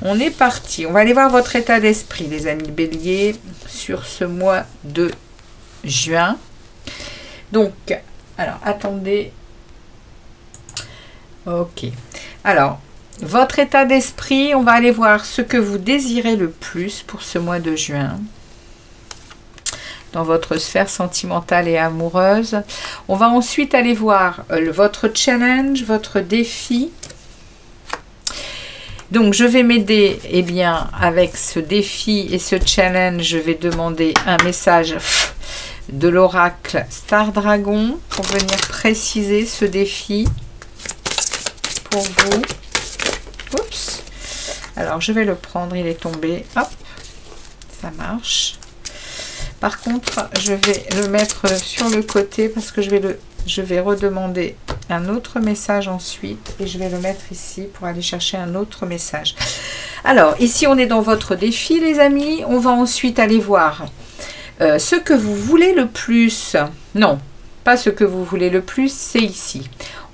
On est parti. On va aller voir votre état d'esprit, les amis béliers, sur ce mois de juin. Donc, alors, attendez. Ok. Alors, votre état d'esprit, on va aller voir ce que vous désirez le plus pour ce mois de juin. Dans votre sphère sentimentale et amoureuse. On va ensuite aller voir votre challenge, votre défi. Donc, je vais m'aider, eh bien, avec ce défi et ce challenge, je vais demander un message de l'oracle Star Dragon pour venir préciser ce défi pour vous. Oups. Alors, je vais le prendre, il est tombé. Hop, ça marche. Par contre, je vais le mettre sur le côté parce que je vais redemander un autre message ensuite et je vais le mettre ici pour aller chercher un autre message. Alors, ici, on est dans votre défi, les amis. On va ensuite aller voir ce que vous voulez le plus. Non, pas ce que vous voulez le plus, c'est ici.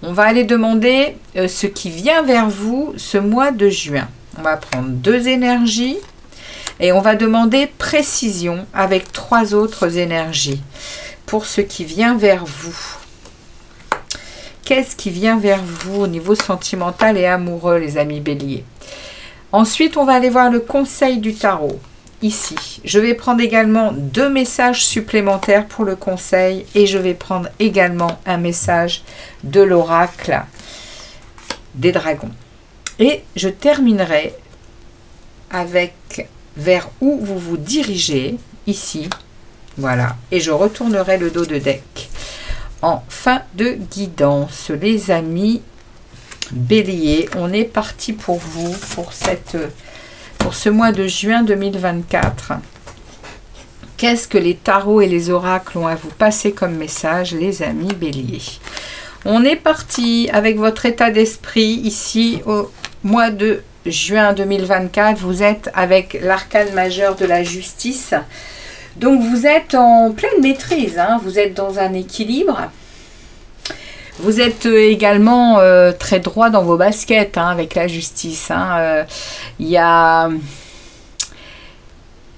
On va aller demander ce qui vient vers vous ce mois de juin. On va prendre 2 énergies. Et on va demander précision avec 3 autres énergies pour ce qui vient vers vous. Qu'est-ce qui vient vers vous au niveau sentimental et amoureux, les amis béliers? Ensuite, on va aller voir le conseil du tarot. Ici, je vais prendre également 2 messages supplémentaires pour le conseil et je vais prendre également un message de l'oracle des dragons. Et je terminerai avec vers où vous vous dirigez, ici, voilà, et je retournerai le dos de deck en fin de guidance. Les amis béliers, on est parti pour vous, pour ce mois de juin 2024. Qu'est-ce que les tarots et les oracles ont à vous passer comme message, les amis béliers? On est parti avec votre état d'esprit ici au mois de juin 2024, vous êtes avec l'arcane majeur de la justice. Donc vous êtes en pleine maîtrise, hein, vous êtes dans un équilibre. Vous êtes également très droit dans vos baskets hein, avec la justice. Hein. Il y a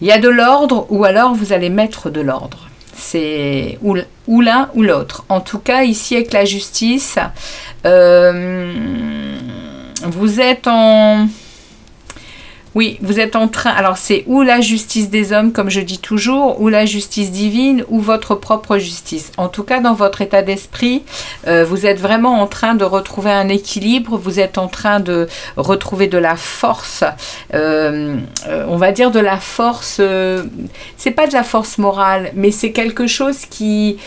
de l'ordre ou alors vous allez mettre de l'ordre. C'est ou l'un ou l'autre. En tout cas, ici avec la justice, vous êtes en... Oui, vous êtes en train... Alors, c'est ou la justice des hommes, comme je dis toujours, ou la justice divine, ou votre propre justice. En tout cas, dans votre état d'esprit, vous êtes vraiment en train de retrouver un équilibre. Vous êtes en train de retrouver de la force. On va dire de la force... c'est pas de la force morale, mais c'est quelque chose qui...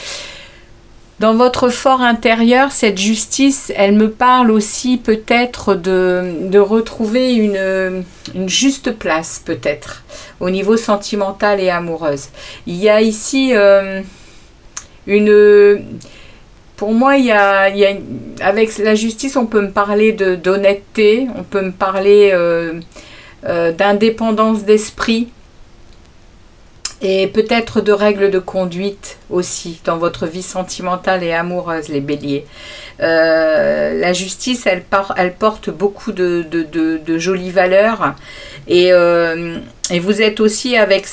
Dans votre fort intérieur, cette justice, elle me parle aussi peut-être de retrouver une juste place, peut-être, au niveau sentimental et amoureuse. Il y a ici pour moi, avec la justice, on peut me parler d'honnêteté, on peut me parler d'indépendance d'esprit. Et peut-être de règles de conduite aussi dans votre vie sentimentale et amoureuse, les béliers. La justice, elle porte beaucoup de jolies valeurs. Et vous êtes aussi avec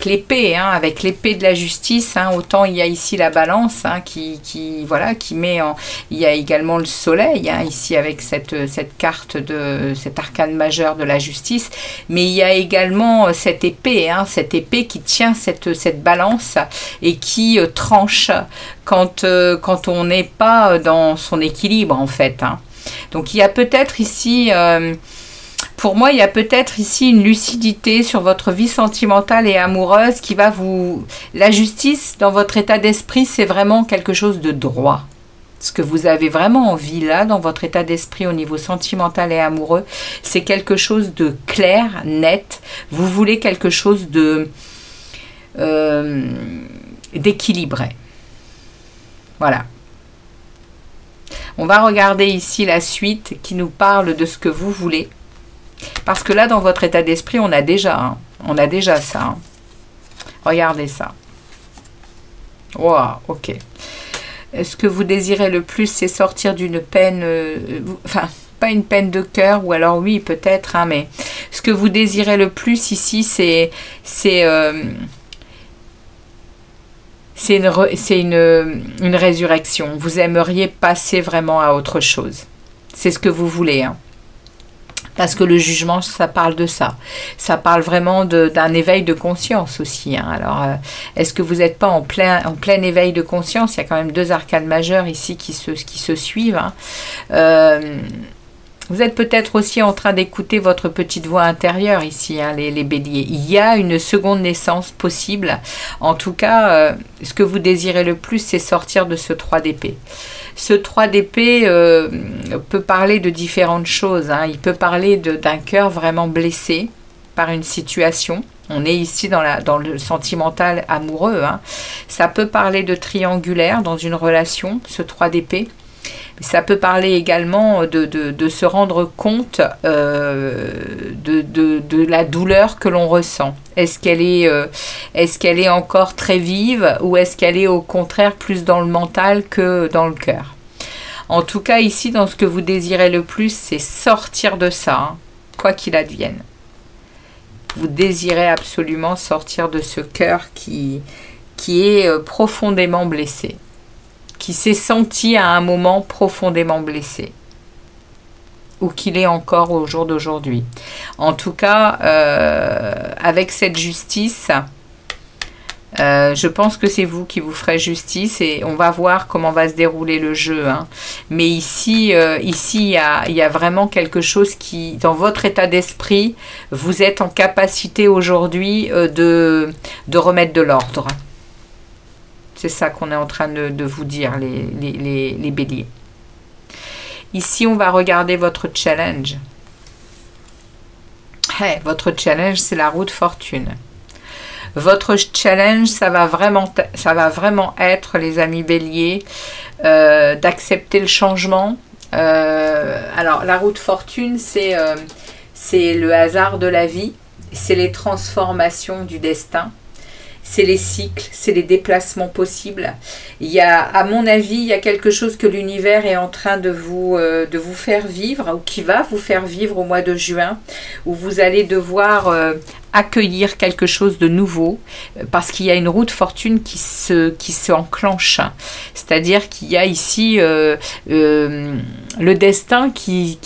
l'épée, hein, avec l'épée de la justice. Hein, autant il y a ici la balance hein, qui met en... Il y a également le soleil, hein, ici avec cette carte de cet arcane majeur de la justice. Mais il y a également cette épée qui tient cette balance et qui tranche quand on n'est pas dans son équilibre en fait. Hein. Donc il y a peut-être ici... pour moi, il y a peut-être ici une lucidité sur votre vie sentimentale et amoureuse qui va vous... La justice, dans votre état d'esprit, c'est vraiment quelque chose de droit. Ce que vous avez vraiment envie là, dans votre état d'esprit au niveau sentimental et amoureux, c'est quelque chose de clair, net. Vous voulez quelque chose d'équilibré. Voilà. On va regarder ici la suite qui nous parle de ce que vous voulez. Parce que là, dans votre état d'esprit, on a déjà ça. Hein. Regardez ça. Wow, ok. Ce que vous désirez le plus, c'est sortir d'une peine... pas une peine de cœur, ou alors oui, peut-être, hein, mais ce que vous désirez le plus ici, c'est une résurrection. Vous aimeriez passer vraiment à autre chose. C'est ce que vous voulez, hein. Parce que le jugement, ça parle de ça. Ça parle vraiment d'un éveil de conscience aussi, hein. Alors, est-ce que vous n'êtes pas en plein éveil de conscience? Il y a quand même 2 arcanes majeures ici qui se suivent, hein. Vous êtes peut-être aussi en train d'écouter votre petite voix intérieure ici, hein, les béliers. Il y a une seconde naissance possible. En tout cas, ce que vous désirez le plus, c'est sortir de ce 3 d'épée. Ce 3 d'épée peut parler de différentes choses, hein. Il peut parler d'un cœur vraiment blessé par une situation. On est ici dans le sentimental amoureux, hein. Ça peut parler de triangulaire dans une relation, ce 3 d'épée. Ça peut parler également de se rendre compte de la douleur que l'on ressent. Est-ce qu'elle est encore très vive, ou est-ce qu'elle est au contraire plus dans le mental que dans le cœur? En tout cas, ici, dans ce que vous désirez le plus, c'est sortir de ça, hein, quoi qu'il advienne. Vous désirez absolument sortir de ce cœur qui est profondément blessé, qui s'est senti à un moment profondément blessé, ou qu'il est encore au jour d'aujourd'hui. En tout cas, avec cette justice, je pense que c'est vous qui vous ferez justice, et on va voir comment va se dérouler le jeu, hein. Mais ici, il y a vraiment quelque chose qui, dans votre état d'esprit, vous êtes en capacité aujourd'hui de remettre de l'ordre. C'est ça qu'on est en train de vous dire, les béliers. Ici, on va regarder votre challenge. Hey, votre challenge, c'est la roue de fortune. Votre challenge, ça va vraiment être, les amis béliers, d'accepter le changement. Alors, la roue de fortune, c'est le hasard de la vie. C'est les transformations du destin. C'est les cycles, c'est les déplacements possibles. Il y a, à mon avis, il y a quelque chose que l'univers est en train de vous faire vivre, ou qui va vous faire vivre au mois de juin, où vous allez devoir accueillir quelque chose de nouveau, parce qu'il y a une roue de fortune qui se enclenche. C'est-à-dire qu'il y a ici le destin qui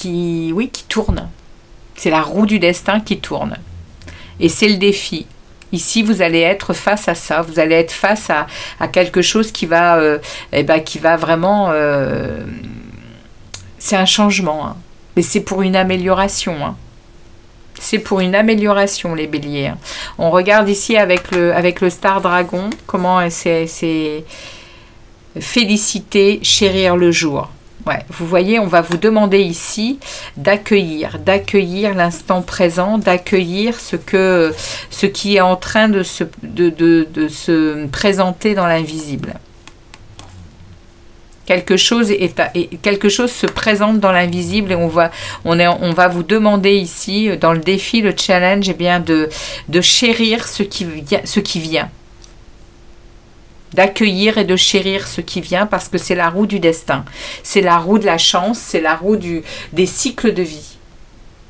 tourne. C'est la roue du destin qui tourne. Et c'est le défi. Ici, vous allez être face à ça, vous allez être face à quelque chose qui va vraiment... c'est un changement, hein. Mais c'est pour une amélioration, hein. C'est pour une amélioration, les béliers, hein. On regarde ici avec le Star Dragon, comment c'est féliciter, chérir le jour. Ouais, vous voyez, on va vous demander ici d'accueillir l'instant présent, d'accueillir ce qui est en train de se présenter dans l'invisible. Quelque chose se présente dans l'invisible, et on va vous demander ici, dans le défi, le challenge, eh bien de chérir ce qui vient. D'accueillir et de chérir ce qui vient, parce que c'est la roue du destin. C'est la roue de la chance, c'est la roue des cycles de vie.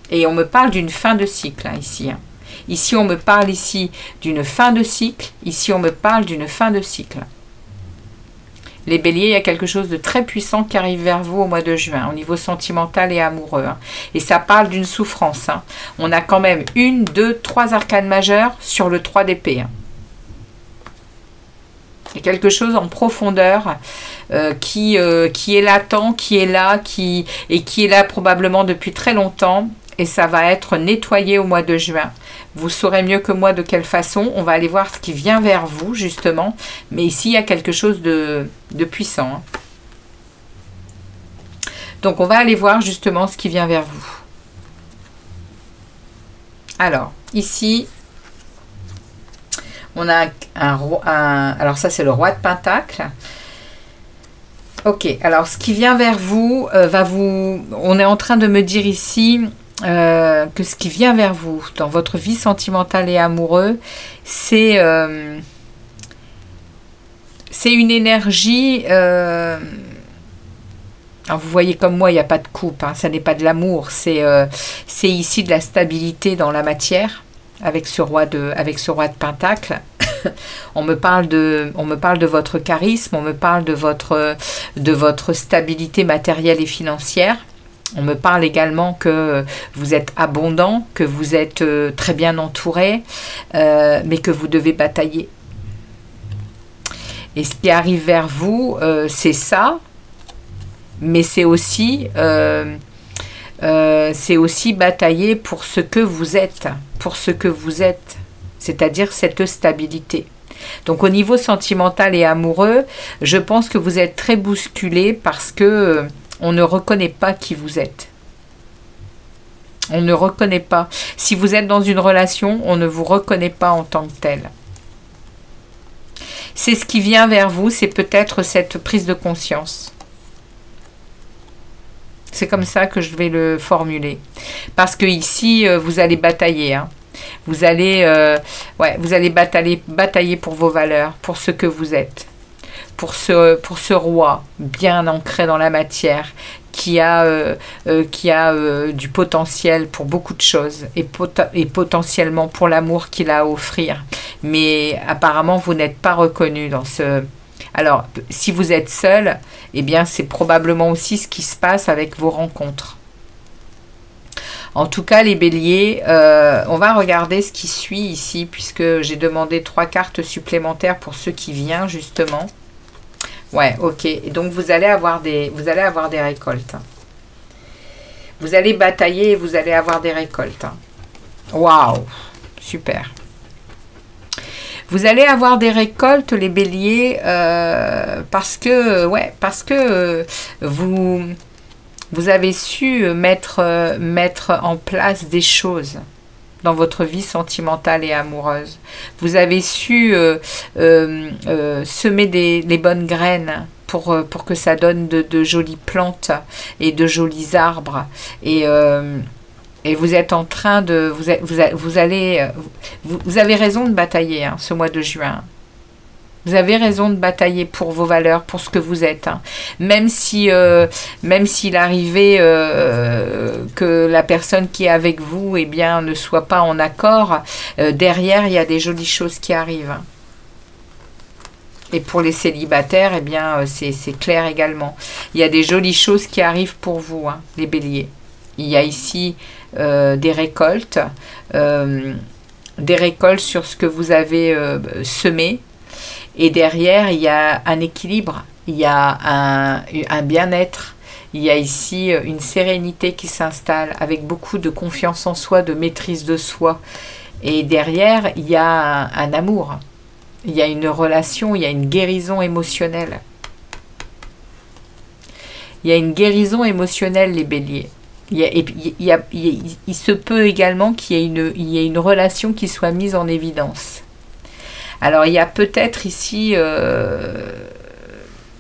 Et on me parle d'une fin de cycle, hein, ici. Hein. Ici, on me parle ici d'une fin de cycle. Ici, on me parle d'une fin de cycle. Les béliers, il y a quelque chose de très puissant qui arrive vers vous au mois de juin, au niveau sentimental et amoureux, hein. Et ça parle d'une souffrance, hein. On a quand même 1, 2, 3 arcanes majeures sur le 3 d'épée, hein. Il y a quelque chose en profondeur qui est latent, qui est là, qui est là probablement depuis très longtemps, et ça va être nettoyé au mois de juin. Vous saurez mieux que moi de quelle façon. On va aller voir ce qui vient vers vous, justement. Mais ici, il y a quelque chose de puissant, hein. Donc, on va aller voir justement ce qui vient vers vous. Alors, ici... On a alors ça c'est le roi de Pentacle. Ok, alors ce qui vient vers vous, on est en train de me dire ici que ce qui vient vers vous dans votre vie sentimentale et amoureuse, c'est une énergie Alors, vous voyez comme moi, il n'y a pas de coupe, hein, ça n'est pas de l'amour, c'est ici de la stabilité dans la matière, avec ce roi de Pentacle. On me parle de votre charisme, on me parle de votre stabilité matérielle et financière. On me parle également que vous êtes abondant, que vous êtes très bien entouré, mais que vous devez batailler. Et ce qui arrive vers vous, c'est ça, mais c'est aussi batailler pour ce que vous êtes, c'est-à-dire cette stabilité. Donc au niveau sentimental et amoureux, je pense que vous êtes très bousculé parce que on ne reconnaît pas qui vous êtes. On ne reconnaît pas. Si vous êtes dans une relation, on ne vous reconnaît pas en tant que tel. C'est ce qui vient vers vous, c'est peut-être cette prise de conscience. C'est comme ça que je vais le formuler. Parce que ici, vous allez batailler. Hein. Vous allez batailler pour vos valeurs, pour ce que vous êtes. Pour ce roi bien ancré dans la matière, qui a du potentiel pour beaucoup de choses et potentiellement pour l'amour qu'il a à offrir. Mais apparemment, vous n'êtes pas reconnu dans ce... Alors, si vous êtes seul, eh bien, c'est probablement aussi ce qui se passe avec vos rencontres. En tout cas, les béliers, on va regarder ce qui suit ici, puisque j'ai demandé 3 cartes supplémentaires pour ceux qui viennent, justement. Ouais, ok. Et donc, vous allez avoir des récoltes. Vous allez batailler et vous allez avoir des récoltes. Waouh, super. Vous allez avoir des récoltes, les béliers, parce que vous avez su mettre en place des choses dans votre vie sentimentale et amoureuse. Vous avez su semer les bonnes graines pour que ça donne de jolies plantes et de jolis arbres. Et vous êtes en train de... Vous avez raison de batailler hein, ce mois de juin. Vous avez raison de batailler pour vos valeurs, pour ce que vous êtes. Hein. Même s'il arrivait que la personne qui est avec vous eh bien, ne soit pas en accord, derrière, il y a des jolies choses qui arrivent. Hein. Et pour les célibataires, eh bien, c'est clair également. Il y a des jolies choses qui arrivent pour vous, hein, les béliers. Il y a ici des récoltes sur ce que vous avez semé. Et derrière, il y a un équilibre, il y a un bien-être, il y a ici une sérénité qui s'installe avec beaucoup de confiance en soi, de maîtrise de soi. Et derrière, il y a un amour, il y a une relation, il y a une guérison émotionnelle. Il y a une guérison émotionnelle, les béliers. Il se peut également qu'il y ait une relation qui soit mise en évidence. Alors, il y a peut-être ici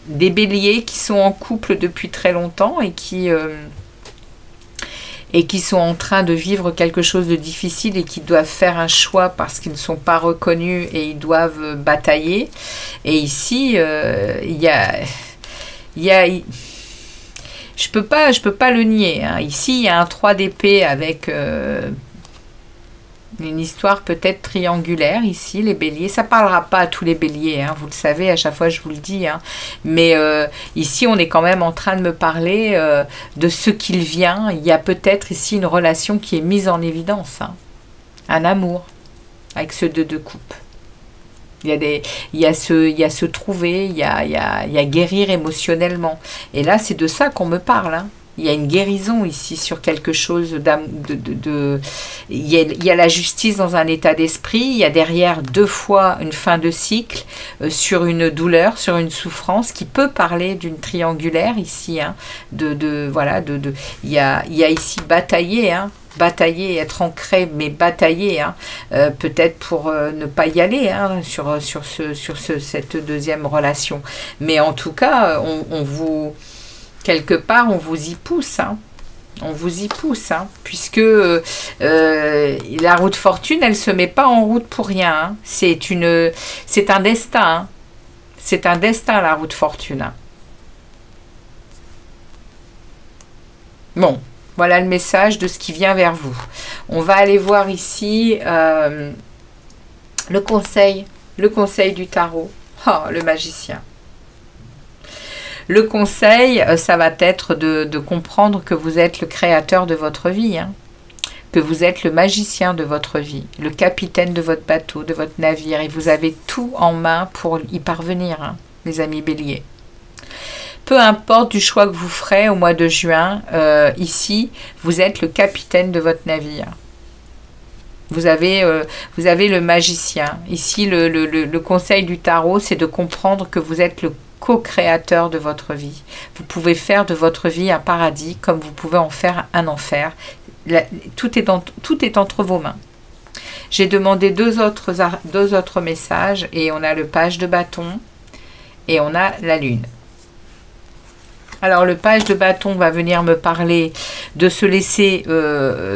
des béliers qui sont en couple depuis très longtemps et qui sont en train de vivre quelque chose de difficile et qui doivent faire un choix parce qu'ils ne sont pas reconnus et ils doivent batailler. Et ici, je peux pas le nier. Hein. Ici, il y a un 3 d'épée avec... une histoire peut-être triangulaire ici, les béliers. Ça ne parlera pas à tous les béliers, hein, vous le savez, à chaque fois je vous le dis. Hein. Mais ici, on est quand même en train de me parler de ce qu'il vient. Il y a peut-être ici une relation qui est mise en évidence. Hein. Un amour avec ce 2 de coupe. Il y a se trouver, il y a guérir émotionnellement. Et là, c'est de ça qu'on me parle, hein. Il y a une guérison ici sur quelque chose il y a la justice dans un état d'esprit. Il y a derrière 2 fois une fin de cycle sur une douleur, sur une souffrance qui peut parler d'une triangulaire ici. Hein, il y a ici batailler, hein, batailler, être ancré, mais batailler, hein, peut-être pour ne pas y aller hein, sur cette deuxième relation. Mais en tout cas, on vous... Quelque part, on vous y pousse, hein. On vous y pousse, hein, puisque la route fortune, elle ne se met pas en route pour rien. Hein. C'est un destin. Hein. C'est un destin, la route fortune. Hein. Bon, voilà le message de ce qui vient vers vous. On va aller voir ici le conseil du tarot. Oh, le magicien. Le conseil, ça va être de comprendre que vous êtes le créateur de votre vie, hein, que vous êtes le magicien de votre vie, le capitaine de votre bateau, de votre navire, et vous avez tout en main pour y parvenir, hein, les amis béliers. Peu importe du choix que vous ferez au mois de juin, ici, vous êtes le capitaine de votre navire. Vous avez le magicien. Ici, le conseil du tarot, c'est de comprendre que vous êtes le co-créateur de votre vie. Vous pouvez faire de votre vie un paradis comme vous pouvez en faire un enfer. Tout est entre vos mains. J'ai demandé deux autres messages et on a le page de bâton et on a la lune. Alors le page de bâton va venir me parler de se laisser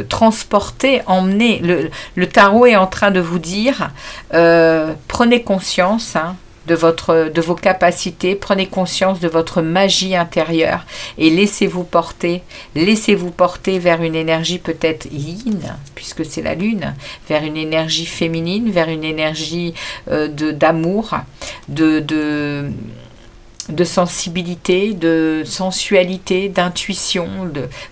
transporter, emmener. Le tarot est en train de vous dire, prenez conscience, hein, de vos capacités, prenez conscience de votre magie intérieure et laissez-vous porter vers une énergie peut-être yin, puisque c'est la lune, vers une énergie féminine, vers une énergie d'amour, de sensibilité, de sensualité, d'intuition,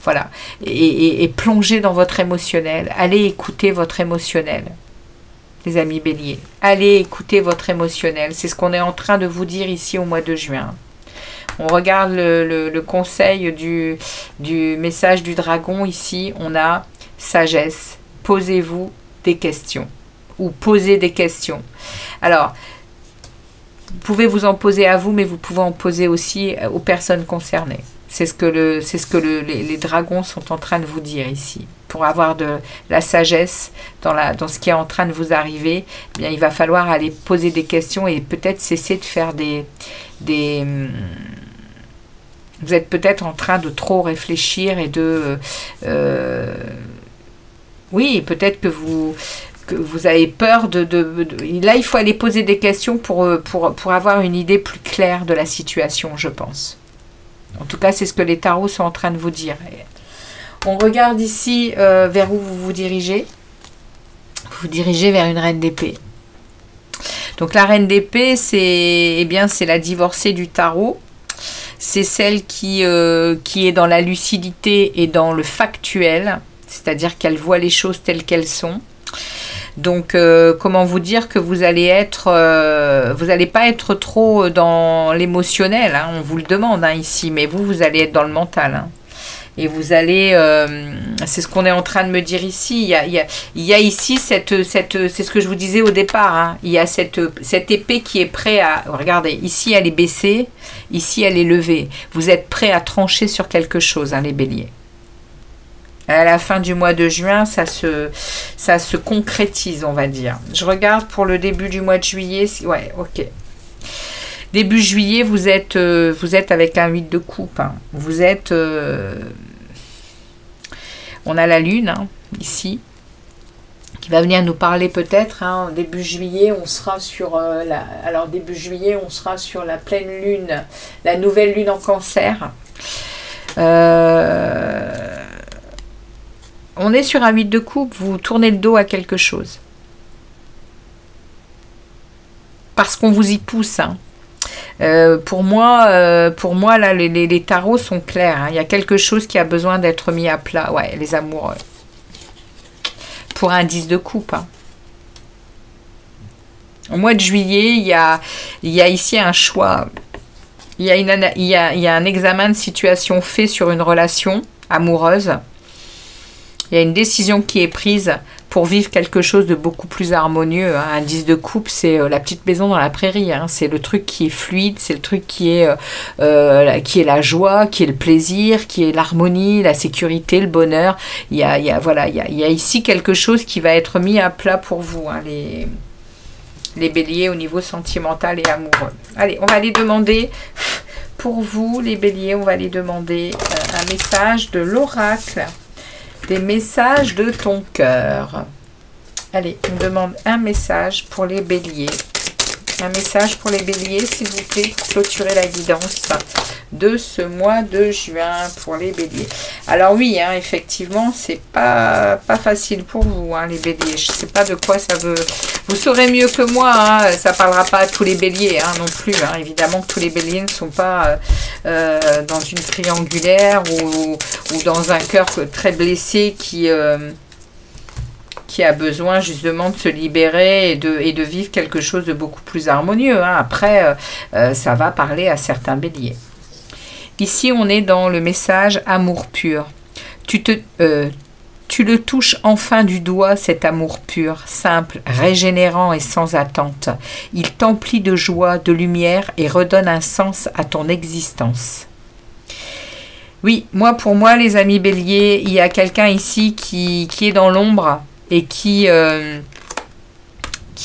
voilà, et plongez dans votre émotionnel. Allez écouter votre émotionnel, les amis béliers. Allez écouter votre émotionnel. C'est ce qu'on est en train de vous dire ici au mois de juin. On regarde le conseil du message du dragon. Ici, on a sagesse. Posez-vous des questions. Ou posez des questions. Alors, vous pouvez vous en poser à vous, mais vous pouvez en poser aussi aux personnes concernées. C'est ce que les dragons sont en train de vous dire ici. Pour avoir de la sagesse dans ce qui est en train de vous arriver, eh bien, il va falloir aller poser des questions et peut-être cesser de faire vous êtes peut-être en train de trop réfléchir et de... oui, peut-être que vous avez peur là, il faut aller poser des questions pour avoir une idée plus claire de la situation, je pense. En tout cas, c'est ce que les tarots sont en train de vous dire. On regarde ici vers où vous vous dirigez. Vous vous dirigez vers une reine d'épée. Donc la reine d'épée, c'est la divorcée du tarot. C'est celle qui est dans la lucidité et dans le factuel. C'est-à-dire qu'elle voit les choses telles qu'elles sont. Donc, comment vous dire que vous allez pas être trop dans l'émotionnel, hein, on vous le demande, hein, ici, mais vous allez être dans le mental, hein. Et vous allez, c'est ce qu'on est en train de me dire ici, il y a ici c'est ce que je vous disais au départ, hein, il y a cette épée qui est prête à, regardez, ici elle est baissée, ici elle est levée, vous êtes prêts à trancher sur quelque chose, hein, les béliers. À la fin du mois de juin, ça se concrétise, on va dire. Je regarde pour le début du mois de juillet. Ouais, ok. Début juillet, vous êtes avec un 8 de coupe. Hein. Vous êtes... on a la lune, hein, ici, qui va venir nous parler peut-être. Hein, début juillet, on sera sur début juillet, on sera sur la pleine lune, la nouvelle lune en cancer. On est sur un 8 de coupe, vous tournez le dos à quelque chose. Parce qu'on vous y pousse. Hein. Pour moi là, les tarots sont clairs. Hein. Il y a quelque chose qui a besoin d'être mis à plat. Ouais, les amoureux. Pour un 10 de coupe. Hein. Au mois de juillet, il y a ici un choix. Il y a un examen de situation fait sur une relation amoureuse. Il y a une décision qui est prise pour vivre quelque chose de beaucoup plus harmonieux. Hein. Un 10 de coupe, c'est la petite maison dans la prairie. Hein. C'est le truc qui est fluide, c'est le truc qui est la joie, qui est le plaisir, qui est l'harmonie, la sécurité, le bonheur. Il y a ici quelque chose qui va être mis à plat pour vous, hein, les béliers au niveau sentimental et amoureux. Allez, on va aller demander, pour vous, les béliers, on va aller demander un message de l'oracle. Des messages de ton cœur. Allez, on demande un message pour les béliers. Un message pour les béliers, s'il vous plaît, pour clôturer la guidance de ce mois de juin pour les béliers. Alors oui, hein, effectivement, c'est pas facile pour vous, hein, les béliers. Je sais pas de quoi ça veut... Vous saurez mieux que moi, hein, ça parlera pas à tous les béliers hein, non plus. Hein. Évidemment que tous les béliers ne sont pas dans une triangulaire ou dans un cœur très blessé qui a besoin justement de se libérer et de vivre quelque chose de beaucoup plus harmonieux. Hein. Après, ça va parler à certains béliers. Ici, on est dans le message amour pur. Tu le touches enfin du doigt, cet amour pur, simple, régénérant et sans attente. Il t'emplit de joie, de lumière et redonne un sens à ton existence. Oui, pour moi, les amis béliers, il y a quelqu'un ici qui est dans l'ombre et qui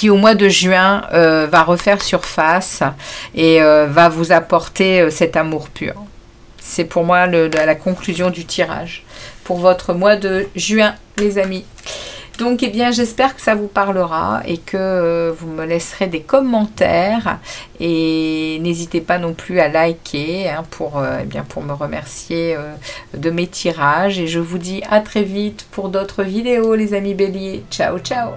au mois de juin va refaire surface et va vous apporter cet amour pur. C'est pour moi la conclusion du tirage pour votre mois de juin, les amis. Donc, eh bien, j'espère que ça vous parlera et que vous me laisserez des commentaires. Et n'hésitez pas non plus à liker hein, pour me remercier de mes tirages. Et je vous dis à très vite pour d'autres vidéos, les amis béliers. Ciao, ciao!